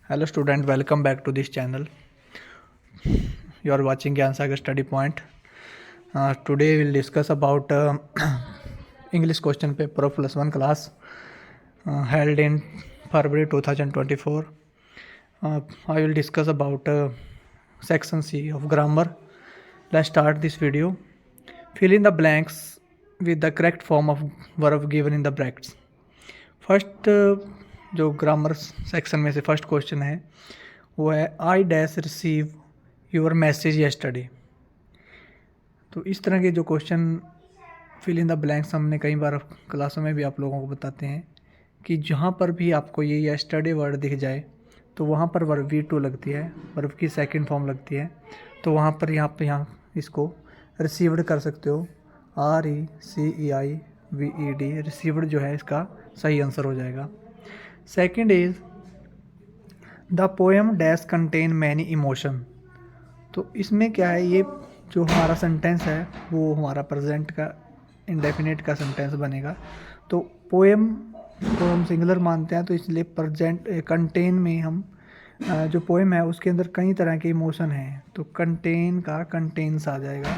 Hello student, welcome back to this channel. You are watching Gyan Sagar Study Point. Today we'll discuss about English question paper of plus 1 class held in February 2024. I will discuss about section C of grammar. Let's start this video. Fill in the blanks with the correct form of verb given in the brackets. First जो grammar section में से first question है वो है I dash receive your message yesterday. तो इस तरह के जो question fill in the blanks हमने कई बार क्लासों में भी आप लोगों को बताते हैं कि जहाँ पर भी आपको ये यस्टरडे वर्ड दिख जाए तो वहाँ पर वर्ब V2 लगती है, वर्ब की सेकंड फॉर्म लगती है। तो वहाँ पर यहाँ इसको रिसीव्ड कर सकते हो, RECEIVED, रिसीव्ड जो है इसका सही आंसर हो जाएगा। Second is the poem dash contain many emotion. तो इसमें क्या है, ये जो हमारा सेंटेंस है वो हमारा प्रेजेंट का इंडेफिनिट का सेंटेंस बनेगा। तो पोएम को हम सिंगुलर मानते हैं, तो इसलिए प्रेजेंट कंटेन में हम जो पोएम है उसके अंदर कई तरह के इमोशन हैं, तो कंटेन का कंटेन्स आ जाएगा,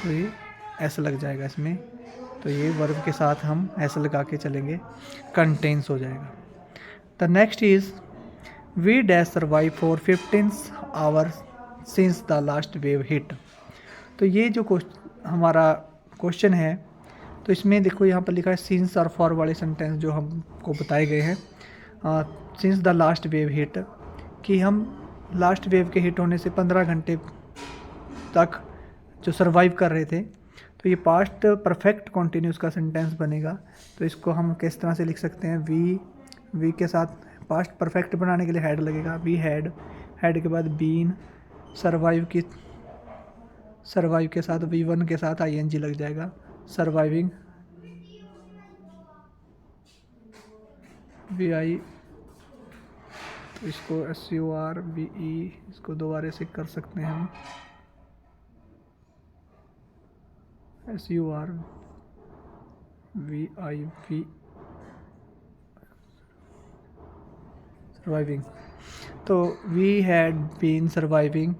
तो ये ऐसा लग जाएगा इसमें। तो ये वर्ब के साथ हम ऐसा लगा के चलेंगे, कंटेन्स हो जाएगा। The next is we dash survive for 15 hours since the last wave hit. तो ये जो हमारा क्वेश्चन है, तो इसमें देखो यहाँ पर लिखा है सिंस और फॉर वाले सेंटेंस जो हमको बताए गए हैं। Since the last wave hit, कि हम लास्ट वेव के हिट होने से 15 घंटे तक जो सर्वाइव कर रहे थे, तो ये पास्ट परफेक्ट कॉन्टिन्यूस का सेंटेंस बनेगा। तो इसको हम किस तरह से लिख सकते हैं, वी के साथ पास्ट परफेक्ट बनाने के लिए हैड लगेगा, वी हैड, हैड के बाद बीन, सर्वाइव के साथ V1 के साथ ING लग जाएगा, सर्वाइविंग, VI, तो इसको SURVE, इसको दोबारा से कर सकते हैं हम, SURVIV, सर्वाइविंग। तो वी हैड बीन सर्वाइविंग,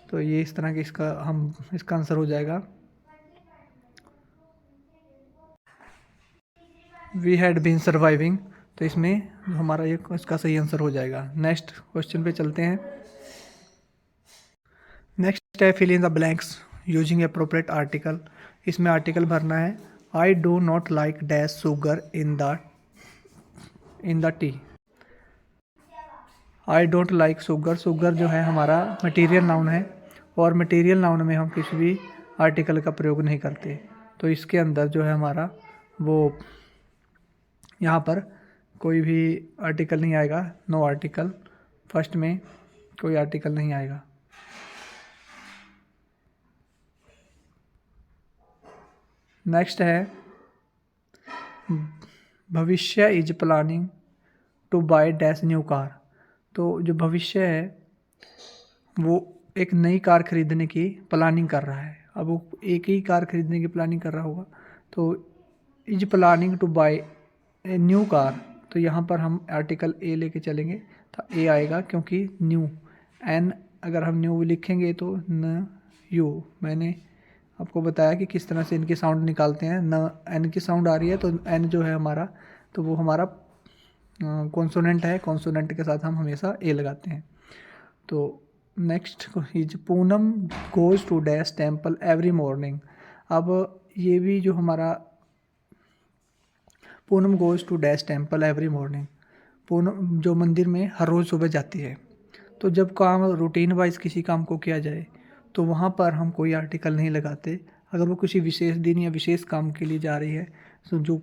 तो ये इस तरह के इसका आंसर हो जाएगा, वी हैड बीन सर्वाइविंग। तो इसमें हमारा ये इसका सही आंसर हो जाएगा। नेक्स्ट क्वेश्चन पे चलते हैं। नेक्स्ट है fill in the blanks using appropriate article. इसमें आर्टिकल भरना है। I do not like dash sugar in the tea. I don't like sugar, sugar जो है हमारा मटेरियल नाउन है, और मटेरियल नाउन में हम किसी भी आर्टिकल का प्रयोग नहीं करते। तो इसके अंदर जो है हमारा वो यहाँ पर कोई भी आर्टिकल नहीं आएगा, नो आर्टिकल, फर्स्ट में कोई आर्टिकल नहीं आएगा। नेक्स्ट है Bhavishya is planning to buy dash new car. तो जो भविष्य है वो एक नई कार खरीदने की प्लानिंग कर रहा है। अब वो एक ही कार खरीदने की प्लानिंग कर रहा होगा, तो is planning to buy a new car, तो यहाँ पर हम आर्टिकल ए लेके चलेंगे, तो ए आएगा, क्योंकि न्यू, एन अगर हम न्यू लिखेंगे तो न यू। मैंने आपको बताया कि किस तरह से इनके साउंड निकालते हैं, न एन की साउंड आ रही है तो एन जो है हमारा, तो वो हमारा कॉन्सोनेंट है, कॉन्सोनेंट के साथ हम हमेशा ए लगाते हैं। तो next is Poonam goes to dash temple every morning. अब ये भी जो हमारा Poonam goes to dash temple every morning, Poonam जो मंदिर में हर रोज़ सुबह जाती है। तो जब काम रूटीन वाइज किसी काम को किया जाए तो वहाँ पर हम कोई आर्टिकल नहीं लगाते। अगर वो किसी विशेष दिन या विशेष काम के लिए जा रही है, तो जो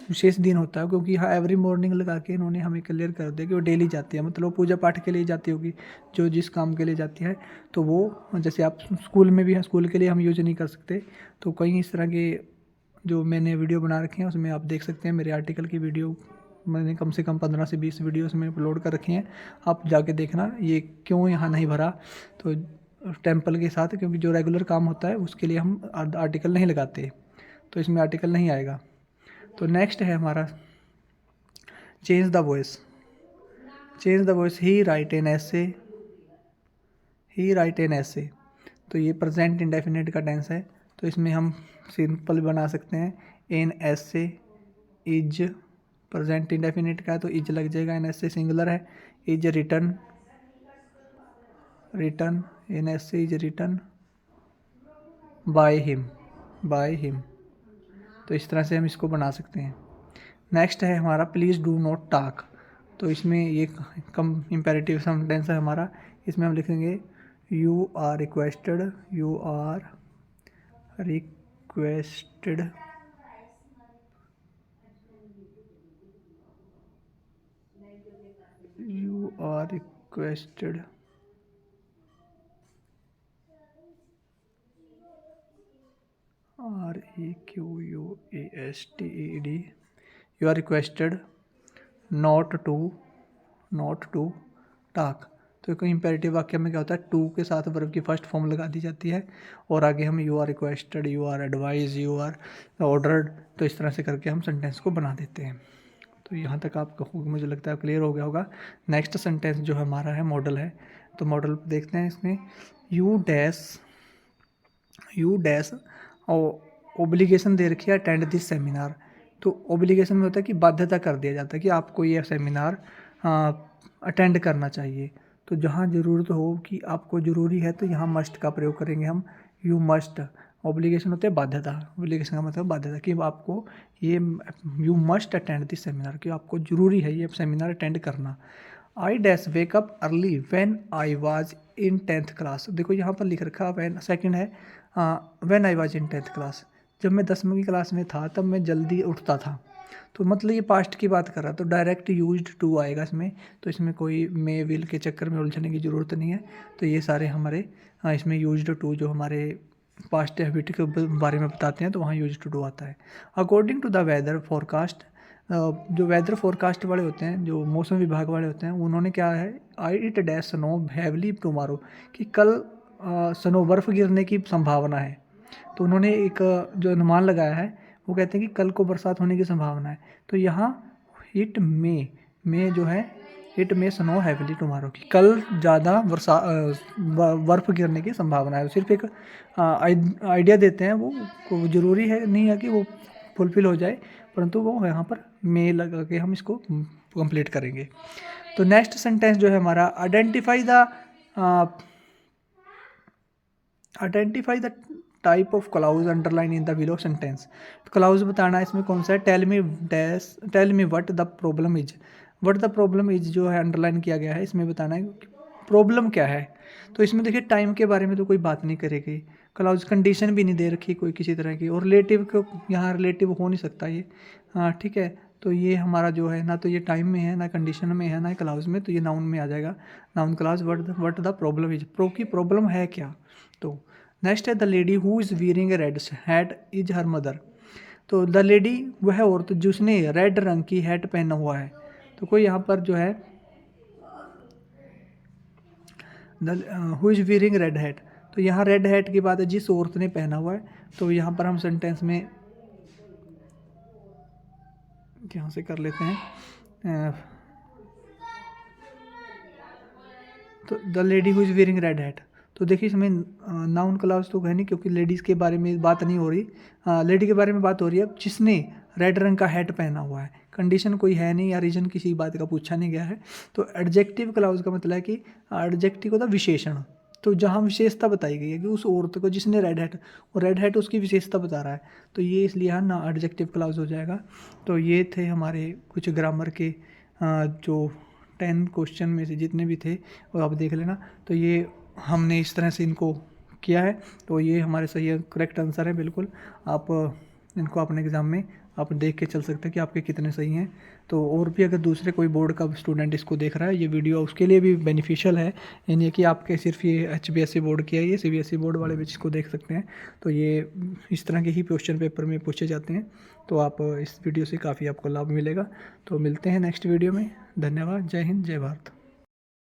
विशेष दिन होता है, क्योंकि हाँ एवरी मॉर्निंग लगा के इन्होंने हमें क्लियर कर दिया कि वो डेली जाती है, मतलब पूजा पाठ के लिए जाती होगी, जो जिस काम के लिए जाती है। तो वो जैसे आप स्कूल में भी हैं, स्कूल के लिए हम यूज नहीं कर सकते। तो कई इस तरह के जो मैंने वीडियो बना रखे हैं उसमें आप देख सकते हैं, मेरे आर्टिकल की वीडियो मैंने कम से कम 15 से 20 वीडियो उसमें अपलोड कर रखी हैं, आप जाके देखना ये क्यों यहाँ नहीं भरा। तो टेम्पल के साथ, क्योंकि जो रेगुलर काम होता है उसके लिए हम आर्टिकल नहीं लगाते, तो इसमें आर्टिकल नहीं आएगा। तो नेक्स्ट है हमारा change the voice. Change the voice, he write an essay, he write an ऐसे। तो ये प्रेजेंट इंडेफिनिट का टेंस है, तो इसमें हम सिंपल बना सकते हैं N essay is, present indefinite का है तो इज लग जाएगा, एन ऐसे सिंगुलर है, is written, written an essay is written by him, by him. तो इस तरह से हम इसको बना सकते हैं। नेक्स्ट है हमारा प्लीज़ डू नॉट टॉक। तो इसमें ये कम इम्पेरेटिव सेंटेंस है हमारा, इसमें हम लिखेंगे you are requested, you are requested you are requested REQUESTED, you are requested not to talk. तो एक इम्पेरेटिव वाक्य में क्या होता है, टू के साथ वर्ब की फर्स्ट फॉर्म लगा दी जाती है और आगे हम you are requested, you are advise, you are ordered, तो इस तरह से करके हम सेंटेंस को बना देते हैं। तो यहाँ तक आपको मुझे लगता है क्लियर हो गया होगा। नेक्स्ट सेंटेंस जो हमारा है मॉडल है, तो मॉडल देखते हैं। इसमें यू डैश और ओब्लिगेशन दे रखी है अटेंड दिस सेमिनार। तो ओब्लिगेशन में होता है कि बाध्यता कर दिया जाता है कि आपको ये सेमिनार अटेंड करना चाहिए। तो जहाँ ज़रूरत हो कि आपको ज़रूरी है तो यहाँ मस्ट का प्रयोग करेंगे हम, यू मस्ट। ऑब्लिगेशन होते हैं बाध्यता, ऑब्लिगेशन का मतलब बाध्यता कि आपको ये you must attend this seminar, कि आपको ज़रूरी है ये सेमिनार अटेंड करना। I dash wake up early when I was in 10th class. देखो यहाँ पर लिख रखा व्हेन, सेकंड है when I was in 10th class. जब मैं 10वीं क्लास में था तब मैं जल्दी उठता था। तो मतलब ये पास्ट की बात कर रहा है, तो डायरेक्ट यूज्ड टू आएगा इसमें, तो इसमें कोई मे विल के चक्कर में उलझने की ज़रूरत नहीं है। तो ये सारे हमारे इसमें यूज्ड टू जो हमारे पास्ट हैबिट के बारे में बताते हैं तो वहाँ यूज्ड टू आता है। According to the weather forecast, जो वेदर फोरकास्ट वाले होते हैं, जो मौसम विभाग वाले होते हैं, उन्होंने क्या है I it dash snow heavily tomorrow, कि कल स्नो बर्फ़ गिरने की संभावना है। तो उन्होंने एक जो अनुमान लगाया है वो कहते हैं कि कल को बरसात होने की संभावना है। तो यहाँ इट मे जो है it may snow heavily tomorrow, कि कल ज़्यादा बर्फ़ गिरने की संभावना है। सिर्फ एक आइडिया देते हैं, वो ज़रूरी है नहीं है कि वो फुलफिल हो जाए, परंतु वो यहाँ पर मे लगा के हम इसको कंप्लीट करेंगे। तो नेक्स्ट सेंटेंस जो है हमारा identify the type of clause underline in the below sentence. Clause बताना है इसमें कौन सा है, tell me what the problem is. What the problem is जो है अंडरलाइन किया गया है, इसमें बताना है प्रॉब्लम क्या है। तो इसमें देखिए टाइम के बारे में तो कोई बात नहीं करेगी, क्लाउज कंडीशन भी नहीं दे रखी कोई किसी तरह की, और रिलेटिव को यहाँ रिलेटिव हो नहीं सकता ये, हाँ ठीक है। तो ये हमारा जो है ना तो ये टाइम में है, ना कंडीशन में है, ना क्लाउज में, तो ये नाउन में आ जाएगा। Noun clause what the problem is, की प्रॉब्लम है क्या। तो नेक्स्ट है the lady who is wearing a red hat is her mother. तो द लेडी वह औरत जिसने रेड रंग की हैट पहना हुआ है। तो कोई यहाँ पर जो है the who is wearing red hat, तो यहाँ रेड हैट की बात है जिस औरत ने पहना हुआ है। तो यहाँ पर हम सेंटेंस में यहाँ से कर लेते हैं, तो the lady who is wearing red hat. तो देखिए इसमें नाउन क्लाउज तो है नहीं, क्योंकि लेडीज़ के बारे में बात नहीं हो रही, लेडी के बारे में बात हो रही है जिसने रेड रंग का हैट पहना हुआ है। कंडीशन कोई है नहीं या रीजन किसी बात का पूछा नहीं गया है। तो एडजेक्टिव क्लाउज का मतलब है कि एडजेक्टिव होता है विशेषण, तो जहाँ विशेषता बताई गई है कि उस औरत को जिसने रेड हैट, और रेड हैट उसकी विशेषता बता रहा है, तो ये इसलिए यहाँ ना एडजेक्टिव क्लाउज हो जाएगा। तो ये थे हमारे कुछ ग्रामर के जो 10 क्वेश्चन में से जितने भी थे वो आप देख लेना। तो ये हमने इस तरह से इनको किया है, तो ये हमारे सही करेक्ट आंसर है बिल्कुल। आप इनको अपने एग्ज़ाम में आप देख के चल सकते हैं कि आपके कितने सही हैं। तो और भी अगर दूसरे कोई बोर्ड का स्टूडेंट इसको देख रहा है, ये वीडियो उसके लिए भी बेनिफिशियल है, यानी कि आपके सिर्फ ये HBSC बोर्ड की है, ये CBSE बोर्ड वाले भी इसको देख सकते हैं। तो ये इस तरह के ही क्वेश्चन पेपर में पूछे जाते हैं, तो आप इस वीडियो से काफ़ी आपको लाभ मिलेगा। तो मिलते हैं नेक्स्ट वीडियो में। धन्यवाद। जय हिंद, जय भारत।